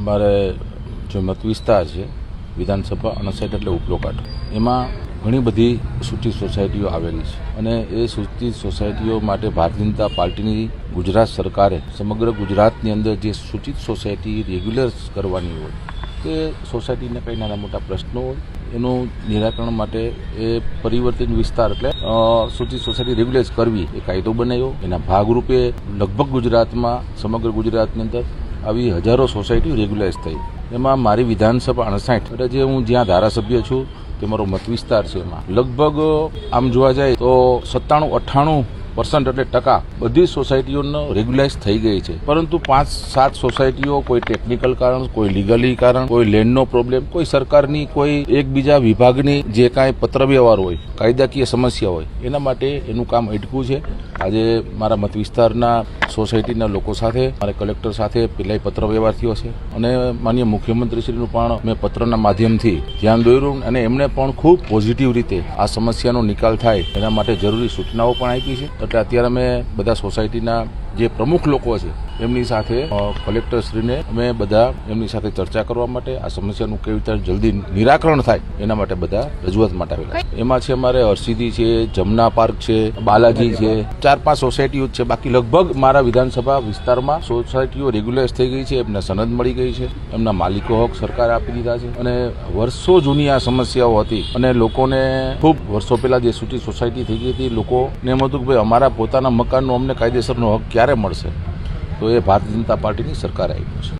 મારે जो मत विस्तार है विधानसभा 59 એટલે ઉપલો કાંઠો એમાં ઘણી બધી સૂચિત સોસાયટીઓ આવેલી છે અને એ સૂચિત સોસાયટીઓ માટે ભારતીય જનતા પાર્ટીની ગુજરાત સરકારે સમગ્ર ગુજરાતની અંદર જે સૂચિત સોસાયટી રેગ્યુલર કરવાની હોય તે સોસાયટીને કંઈ નાના મોટા પ્રશ્નો હોય એનું નિરાકરણ માટે એ પરિવર્તિત વિસ્તાર એટલે સૂચિત સોસાયટી રેગ્યુલર કરવી એ કાયદો બનાવ્યો એના ભાગરૂપે લગભગ ગુજરાતમાં સમગ્ર ગુજરાતની અંદર આવી હજારો સોસાયટીઓ રેગ્યુલાઇઝ થઈ એમાં મારી વિધાનસભા 59 એટલે જે હું જ્યાં ધારાસભ્ય છું તે મારો મત વિસ્તાર છે એમાં લગભગ આમ જોવા જાય તો 97-98% એટલે ટકા બધી સોસાયટીઓનો રેગ્યુલાઇઝ થઈ ગઈ છે, પરંતુ 5-7 સોસાયટીઓ કોઈ ટેકનિકલ કારણ, કોઈ લીગલી કારણ, કોઈ લેન્ડનો પ્રોબ્લેમ, કોઈ સરકારની કોઈ એકબીજા વિભાગની જે કાંઈ પત્ર વ્યવહાર હોય, કાયદાકીય સમસ્યા હોય એના માટે એનું કામ અટક્યું છે. આજે મારા મત વિસ્તારના સોસાયટીના લોકો સાથે મારે કલેક્ટર સાથે પહેલાં પત્ર વ્યવહાર થયો છે અને માનનીય મુખ્યમંત્રીશ્રીનું પણ મેં પત્રના માધ્યમથી ધ્યાન દોર્યું અને એમણે પણ ખૂબ પોઝિટિવ રીતે આ સમસ્યાનો નિકાલ થાય એના માટે જરૂરી સૂચનાઓ પણ આપી છે. એટલે અત્યારે અમે બધા સોસાયટીના જે પ્રમુખ લોકો છે એમની સાથે કલેક્ટરશ્રીને અમે બધા એમની સાથે ચર્ચા કરવા માટે આ સમસ્યાનું કેવી રીતે જલ્દી નિરાકરણ થાય એના માટે બધા રજૂઆત માટે આવેલા. એમાં છે અમારે હરસિદ્ધિ છે, જમના પાર્ક છે, બાલાજી છે, 4-5 સોસાયટીઓ છે. બાકી લગભગ મારા વિધાનસભા વિસ્તારમાં સોસાયટીઓ રેગ્યુલાઇઝ થઈ ગઈ છે, એમને સનદ મળી ગઈ છે, એમના માલિકો હક સરકારે આપી દીધા છે અને વર્ષો જૂની આ સમસ્યાઓ હતી અને લોકોને ખૂબ વર્ષો પહેલા જે સૂચિત સોસાયટી થઈ ગઈ હતી લોકોને એમ હતું કે ભાઈ અમારા પોતાના મકાનનો અમને કાયદેસરનો હક ક્યારે મળશે, તો એ ભારતીય જનતા પાર્ટીની સરકારે આપ્યો છે.